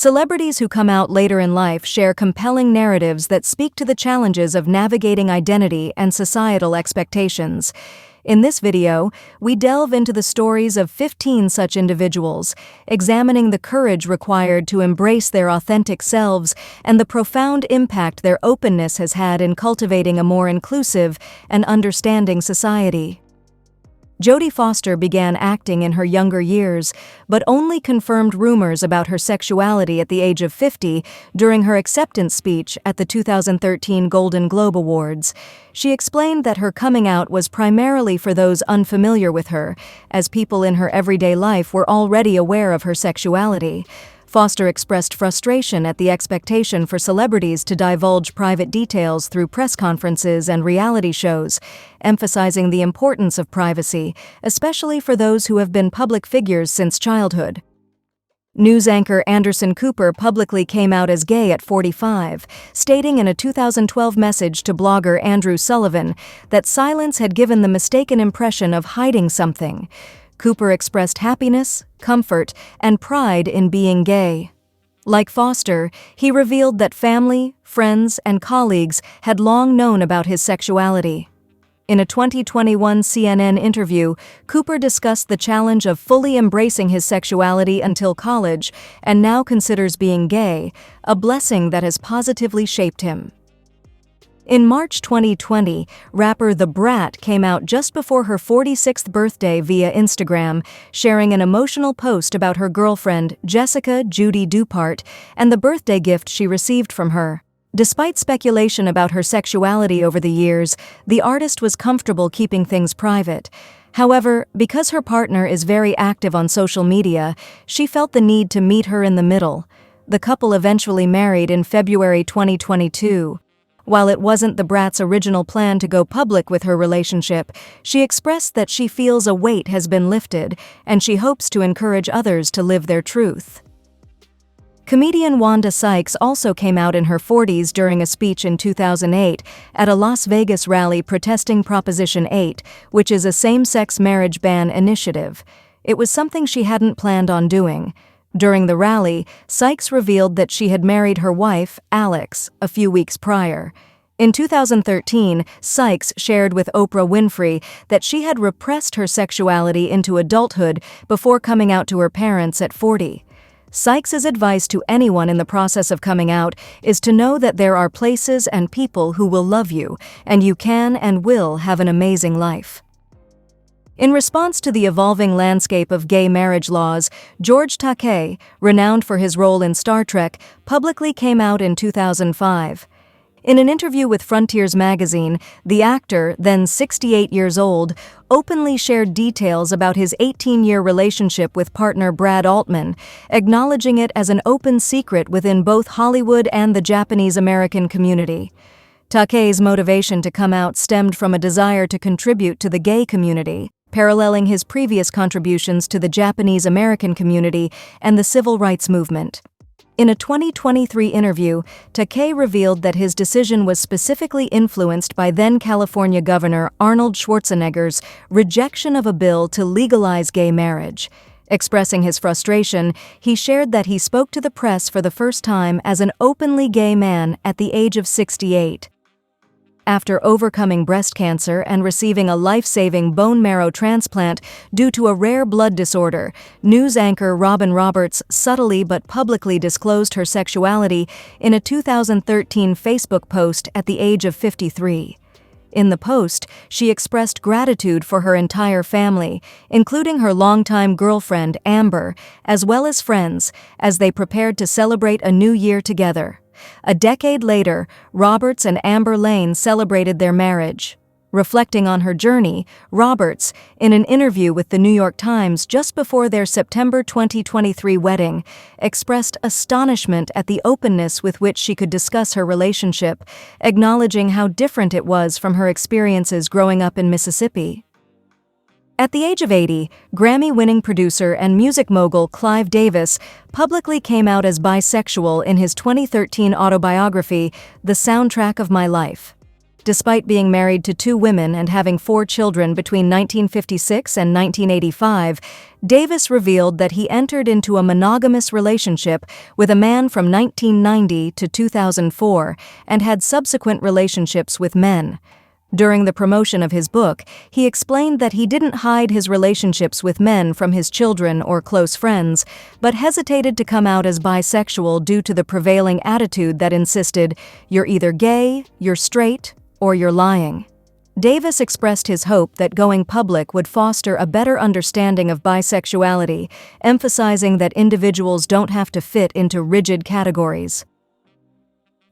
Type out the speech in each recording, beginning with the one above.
Celebrities who come out later in life share compelling narratives that speak to the challenges of navigating identity and societal expectations. In this video, we delve into the stories of 15 such individuals, examining the courage required to embrace their authentic selves and the profound impact their openness has had in cultivating a more inclusive and understanding society. Jodie Foster began acting in her younger years, but only confirmed rumors about her sexuality at the age of 50 during her acceptance speech at the 2013 Golden Globe Awards. She explained that her coming out was primarily for those unfamiliar with her, as people in her everyday life were already aware of her sexuality. Foster expressed frustration at the expectation for celebrities to divulge private details through press conferences and reality shows, emphasizing the importance of privacy, especially for those who have been public figures since childhood. News anchor Anderson Cooper publicly came out as gay at 45, stating in a 2012 message to blogger Andrew Sullivan that silence had given the mistaken impression of hiding something. Cooper expressed happiness, comfort, and pride in being gay. Like Foster, he revealed that family, friends, and colleagues had long known about his sexuality. In a 2021 CNN interview, Cooper discussed the challenge of fully embracing his sexuality until college and now considers being gay a blessing that has positively shaped him. In March 2020, rapper Brat came out just before her 46th birthday via Instagram, sharing an emotional post about her girlfriend, Jessica Judy Dupart, and the birthday gift she received from her. Despite speculation about her sexuality over the years, the artist was comfortable keeping things private. However, because her partner is very active on social media, she felt the need to meet her in the middle. The couple eventually married in February 2022. While it wasn't the Brat's original plan to go public with her relationship, she expressed that she feels a weight has been lifted and she hopes to encourage others to live their truth. Comedian Wanda Sykes also came out in her 40s during a speech in 2008 at a Las Vegas rally protesting Proposition 8, which is a same-sex marriage ban initiative. It was something she hadn't planned on doing. During the rally, Sykes revealed that she had married her wife, Alex, a few weeks prior. In 2013, Sykes shared with Oprah Winfrey that she had repressed her sexuality into adulthood before coming out to her parents at 40. Sykes' advice to anyone in the process of coming out is to know that there are places and people who will love you, and you can and will have an amazing life. In response to the evolving landscape of gay marriage laws, George Takei, renowned for his role in Star Trek, publicly came out in 2005. In an interview with Frontiers magazine, the actor, then 68 years old, openly shared details about his 18-year relationship with partner Brad Altman, acknowledging it as an open secret within both Hollywood and the Japanese-American community. Takei's motivation to come out stemmed from a desire to contribute to the gay community, paralleling his previous contributions to the Japanese-American community and the civil rights movement. In a 2023 interview, Takei revealed that his decision was specifically influenced by then-California Governor Arnold Schwarzenegger's rejection of a bill to legalize gay marriage. Expressing his frustration, he shared that he spoke to the press for the first time as an openly gay man at the age of 68. After overcoming breast cancer and receiving a life-saving bone marrow transplant due to a rare blood disorder, news anchor Robin Roberts subtly but publicly disclosed her sexuality in a 2013 Facebook post at the age of 53. In the post, she expressed gratitude for her entire family, including her longtime girlfriend, Amber, as well as friends, as they prepared to celebrate a new year together. A decade later, Roberts and Amber Lane celebrated their marriage. Reflecting on her journey, Roberts, in an interview with the New York Times just before their September 2023 wedding, expressed astonishment at the openness with which she could discuss her relationship, acknowledging how different it was from her experiences growing up in Mississippi. At the age of 80, Grammy-winning producer and music mogul Clive Davis publicly came out as bisexual in his 2013 autobiography, The Soundtrack of My Life. Despite being married to 2 women and having 4 children between 1956 and 1985, Davis revealed that he entered into a monogamous relationship with a man from 1990 to 2004 and had subsequent relationships with men. During the promotion of his book, he explained that he didn't hide his relationships with men from his children or close friends, but hesitated to come out as bisexual due to the prevailing attitude that insisted, "You're either gay, you're straight, or you're lying." Davis expressed his hope that going public would foster a better understanding of bisexuality, emphasizing that individuals don't have to fit into rigid categories.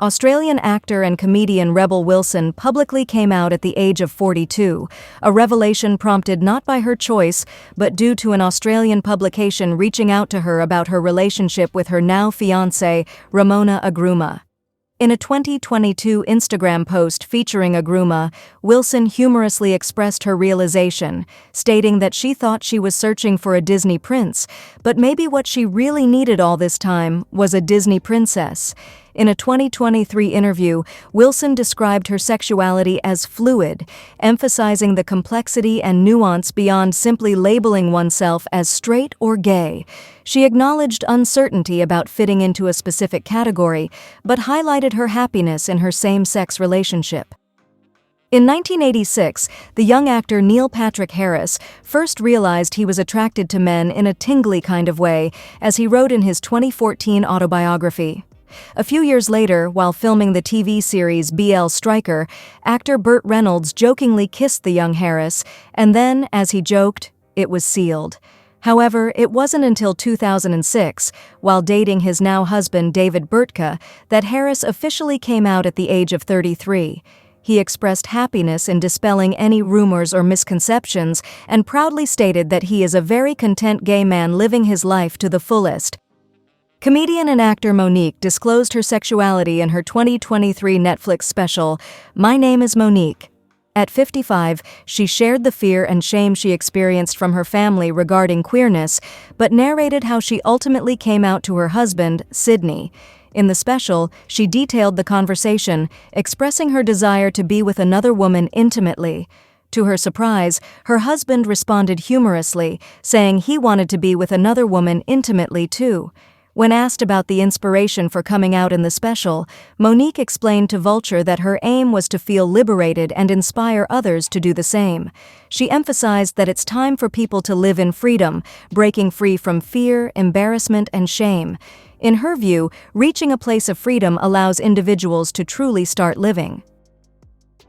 Australian actor and comedian Rebel Wilson publicly came out at the age of 42, a revelation prompted not by her choice, but due to an Australian publication reaching out to her about her relationship with her now fiancé, Ramona Agruma. In a 2022 Instagram post featuring Agruma, Wilson humorously expressed her realization, stating that she thought she was searching for a Disney prince, but maybe what she really needed all this time was a Disney princess. In a 2023 interview, Wilson described her sexuality as fluid, emphasizing the complexity and nuance beyond simply labeling oneself as straight or gay. She acknowledged uncertainty about fitting into a specific category, but highlighted her happiness in her same-sex relationship. In 1986, the young actor Neil Patrick Harris first realized he was attracted to men in a tingly kind of way, as he wrote in his 2014 autobiography. A few years later, while filming the TV series BL Striker, actor Burt Reynolds jokingly kissed the young Harris, and then, as he joked, it was sealed. However, it wasn't until 2006, while dating his now husband David Burtka, that Harris officially came out at the age of 33. He expressed happiness in dispelling any rumors or misconceptions and proudly stated that he is a very content gay man living his life to the fullest. Comedian and actor MoNique disclosed her sexuality in her 2023 Netflix special, My Name is MoNique. At 55, she shared the fear and shame she experienced from her family regarding queerness, but narrated how she ultimately came out to her husband, Sydney. In the special, she detailed the conversation, expressing her desire to be with another woman intimately. To her surprise, her husband responded humorously, saying he wanted to be with another woman intimately too. When asked about the inspiration for coming out in the special, MoNique explained to Vulture that her aim was to feel liberated and inspire others to do the same. She emphasized that it's time for people to live in freedom, breaking free from fear, embarrassment, and shame. In her view, reaching a place of freedom allows individuals to truly start living.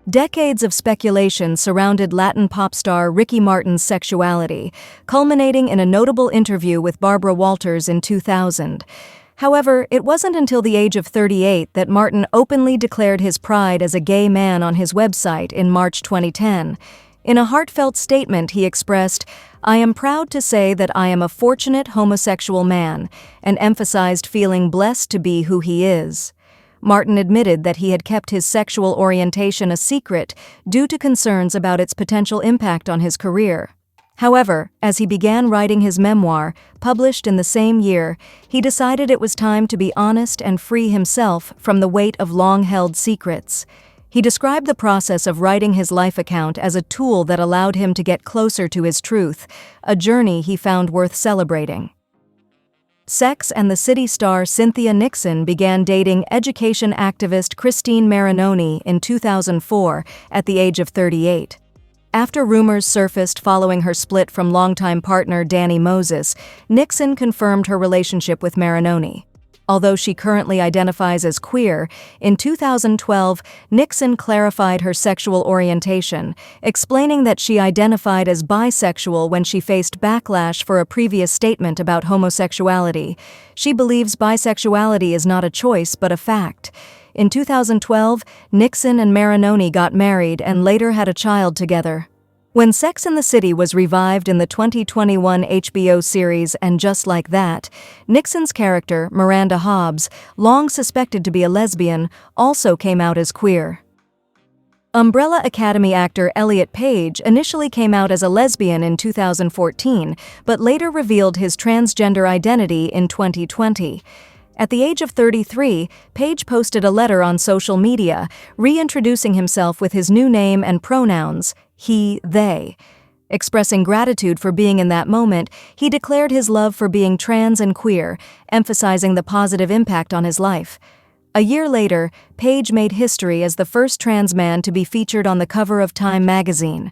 Decades of speculation surrounded Latin pop star Ricky Martin's sexuality, culminating in a notable interview with Barbara Walters in 2000. However, it wasn't until the age of 38 that Martin openly declared his pride as a gay man on his website in March 2010. In a heartfelt statement, he expressed, "I am proud to say that I am a fortunate homosexual man," and emphasized feeling blessed to be who he is. Martin admitted that he had kept his sexual orientation a secret due to concerns about its potential impact on his career. However, as he began writing his memoir, published in the same year, he decided it was time to be honest and free himself from the weight of long-held secrets. He described the process of writing his life account as a tool that allowed him to get closer to his truth, a journey he found worth celebrating. Sex and the City star Cynthia Nixon began dating education activist Christine Marinoni in 2004 at the age of 38. After rumors surfaced following her split from longtime partner Danny Moses, Nixon confirmed her relationship with Marinoni. Although she currently identifies as queer, in 2012, Nixon clarified her sexual orientation, explaining that she identified as bisexual when she faced backlash for a previous statement about homosexuality. She believes bisexuality is not a choice but a fact. In 2012, Nixon and Marinoni got married and later had a child together. When Sex and the City was revived in the 2021 HBO series And Just Like That, Nixon's character, Miranda Hobbs, long suspected to be a lesbian, also came out as queer. Umbrella Academy actor Elliot Paige initially came out as a lesbian in 2014, but later revealed his transgender identity in 2020. At the age of 33, Paige posted a letter on social media, reintroducing himself with his new name and pronouns, he, they. Expressing gratitude for being in that moment, he declared his love for being trans and queer, emphasizing the positive impact on his life. A year later, Paige made history as the first trans man to be featured on the cover of Time magazine.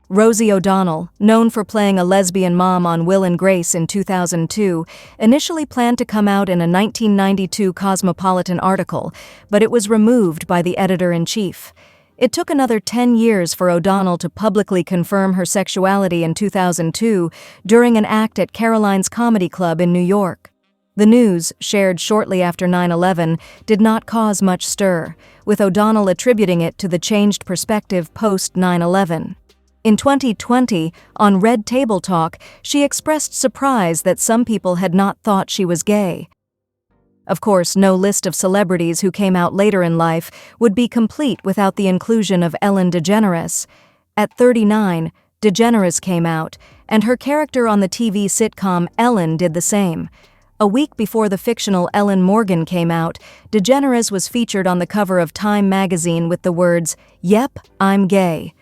Rosie O'Donnell, known for playing a lesbian mom on Will and Grace in 2002, initially planned to come out in a 1992 Cosmopolitan article, but it was removed by the editor-in-chief. It took another 10 years for O'Donnell to publicly confirm her sexuality in 2002 during an act at Caroline's Comedy Club in New York. The news, shared shortly after 9/11, did not cause much stir, with O'Donnell attributing it to the changed perspective post-9/11. In 2020, on Red Table Talk, she expressed surprise that some people had not thought she was gay. Of course, no list of celebrities who came out later in life would be complete without the inclusion of Ellen DeGeneres. At 39, DeGeneres came out, and her character on the TV sitcom Ellen did the same. A week before the fictional Ellen Morgan came out, DeGeneres was featured on the cover of Time magazine with the words, "Yep, I'm gay."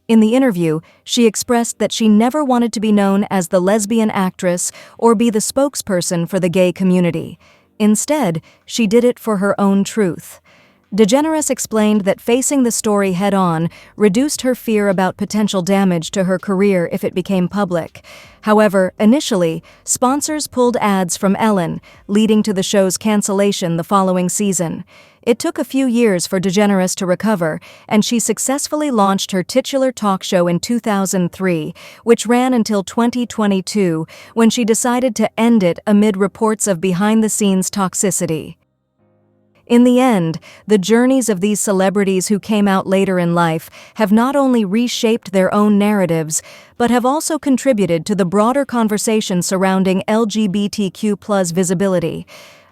In the interview, she expressed that she never wanted to be known as the lesbian actress or be the spokesperson for the gay community. Instead, she did it for her own truth. DeGeneres explained that facing the story head-on reduced her fear about potential damage to her career if it became public. However, initially, sponsors pulled ads from Ellen, leading to the show's cancellation the following season. It took a few years for DeGeneres to recover, and she successfully launched her titular talk show in 2003, which ran until 2022, when she decided to end it amid reports of behind-the-scenes toxicity. In the end, the journeys of these celebrities who came out later in life have not only reshaped their own narratives, but have also contributed to the broader conversation surrounding LGBTQ+ visibility.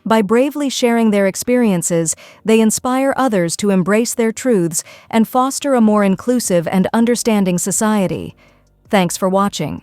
By bravely sharing their experiences, they inspire others to embrace their truths and foster a more inclusive and understanding society. Thanks for watching.